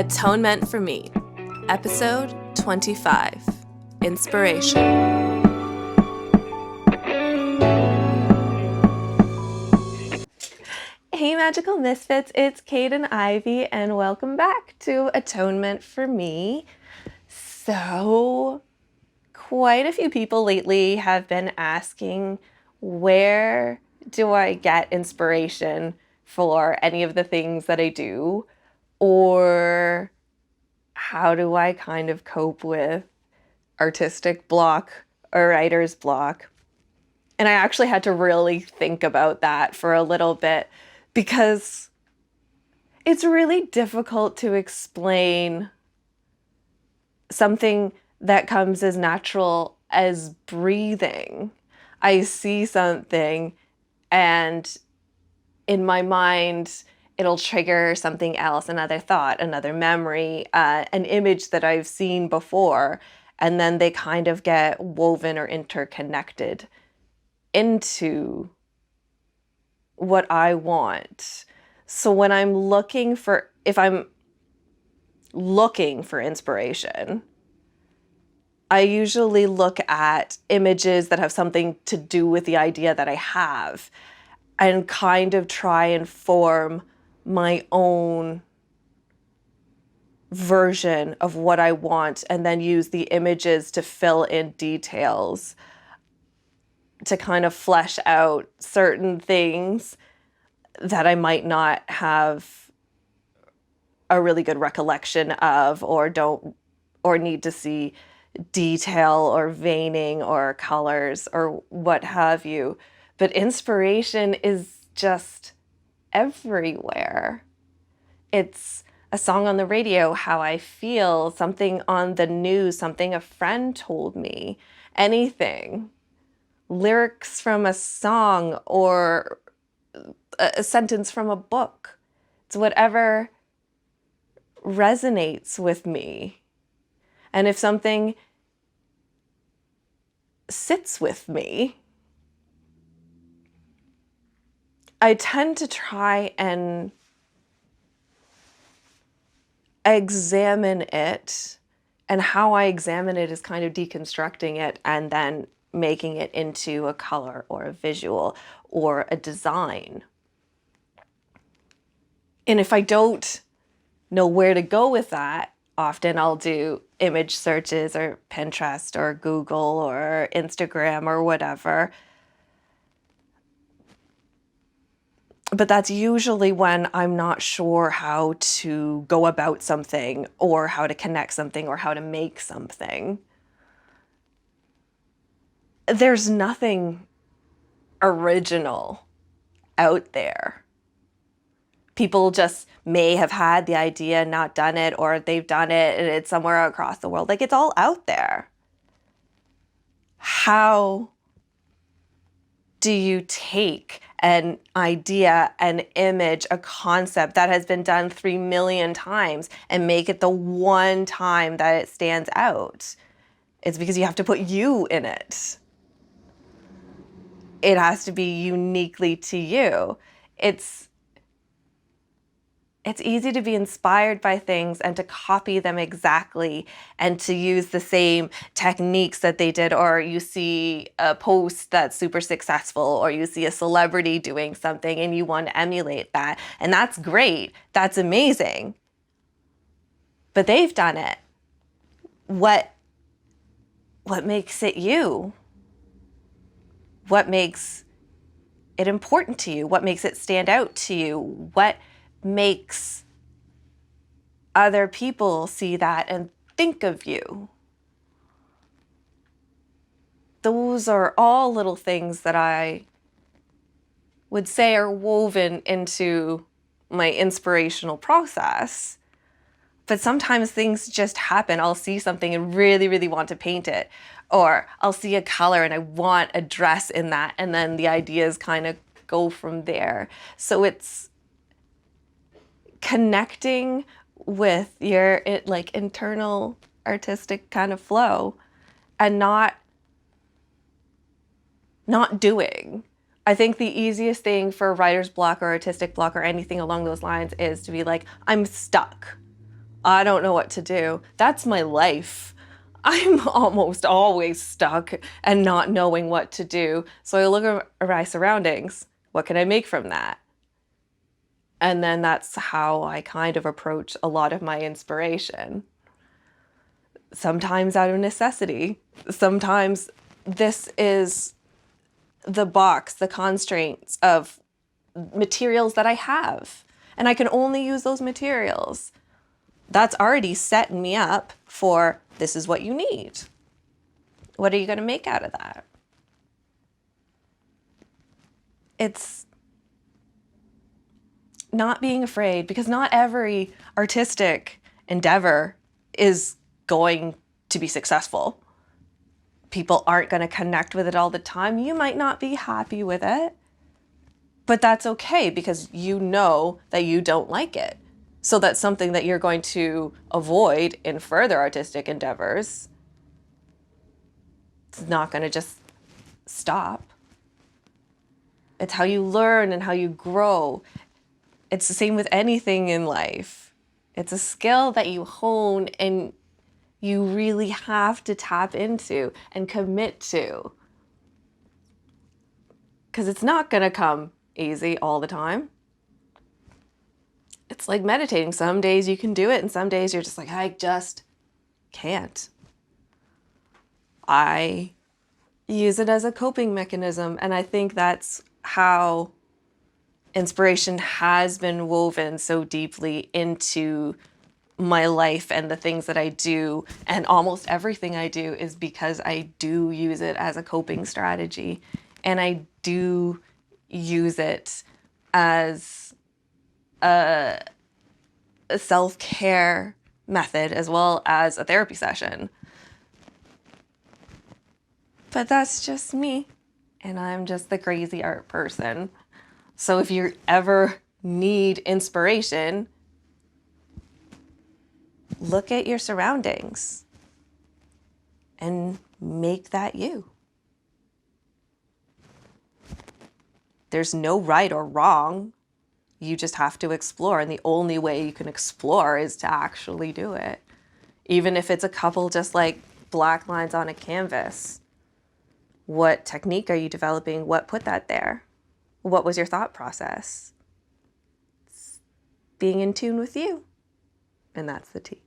Atonement for Me, Episode 25, Inspiration. Hey Magical Misfits, it's Kaidain Ivy and welcome back to Atonement for Me. So, quite a few people lately have been asking, where do I get inspiration for any of the things that I do? Or how do I kind of cope with artistic block or writer's block? And I actually had to really think about that for a little bit because it's really difficult to explain something that comes as natural as breathing. I see something and in my mind, it'll trigger something else, another thought, another memory, an image that I've seen before, and then they kind of get woven or interconnected into what I want. So when if I'm looking for inspiration, I usually look at images that have something to do with the idea that I have and kind of try and form my own version of what I want and then use the images to fill in details to kind of flesh out certain things that I might not have a really good recollection of or need to see detail or veining or colors or what have you. But inspiration is just everywhere. It's a song on the radio, how I feel, something on the news, something a friend told me, anything. Lyrics from a song or a sentence from a book. It's whatever resonates with me. And if something sits with me, I tend to try and examine it, and how I examine it is kind of deconstructing it and then making it into a color or a visual or a design. And if I don't know where to go with that, often I'll do image searches or Pinterest or Google or Instagram or whatever. But that's usually when I'm not sure how to go about something or how to connect something or how to make something. There's nothing original out there. People just may have had the idea, not done it, or they've done it and it's somewhere across the world. Like, it's all out there. How do you take an idea, an image, a concept that has been done 3 million times and make it the one time that it stands out? It's because you have to put you in it. It has to be uniquely to you. It's easy to be inspired by things and to copy them exactly and to use the same techniques that they did, or you see a post that's super successful, or you see a celebrity doing something and you want to emulate that. And that's great. That's amazing. But they've done it. What makes it you? What makes it important to you? What makes it stand out to you? What makes other people see that and think of you? Those are all little things that I would say are woven into my inspirational process. But sometimes things just happen. I'll see something and really, really want to paint it. Or I'll see a color and I want a dress in that. And then the ideas kind of go from there. So it's connecting with your internal artistic kind of flow and not doing. I think the easiest thing for writer's block or artistic block or anything along those lines is to be like, I'm stuck. I don't know what to do. That's my life. I'm almost always stuck and not knowing what to do. So I look at my surroundings. What can I make from that? And then that's how I kind of approach a lot of my inspiration. Sometimes out of necessity. Sometimes this is the box, the constraints of materials that I have. And I can only use those materials. That's already setting me up for this is what you need. What are you going to make out of that? It's not being afraid, because not every artistic endeavor is going to be successful. People aren't going to connect with it all the time. You might not be happy with it, but that's okay, because you know that you don't like it. So that's something that you're going to avoid in further artistic endeavors. It's not going to just stop. It's how you learn and how you grow. It's the same with anything in life. It's a skill that you hone and you really have to tap into and commit to. Because it's not going to come easy all the time. It's like meditating. Some days you can do it, and some days you're just like, I just can't. I use it as a coping mechanism, and I think that's how inspiration has been woven so deeply into my life and the things that I do, and almost everything I do is because I do use it as a coping strategy, and I do use it as a self-care method as well as a therapy session. But that's just me, and I'm just the crazy art person. So if you ever need inspiration, look at your surroundings and make that you. There's no right or wrong. You just have to explore, and the only way you can explore is to actually do it. Even if it's a couple just like black lines on a canvas. What technique are you developing? What put that there? What was your thought process? It's being in tune with you. And that's the T.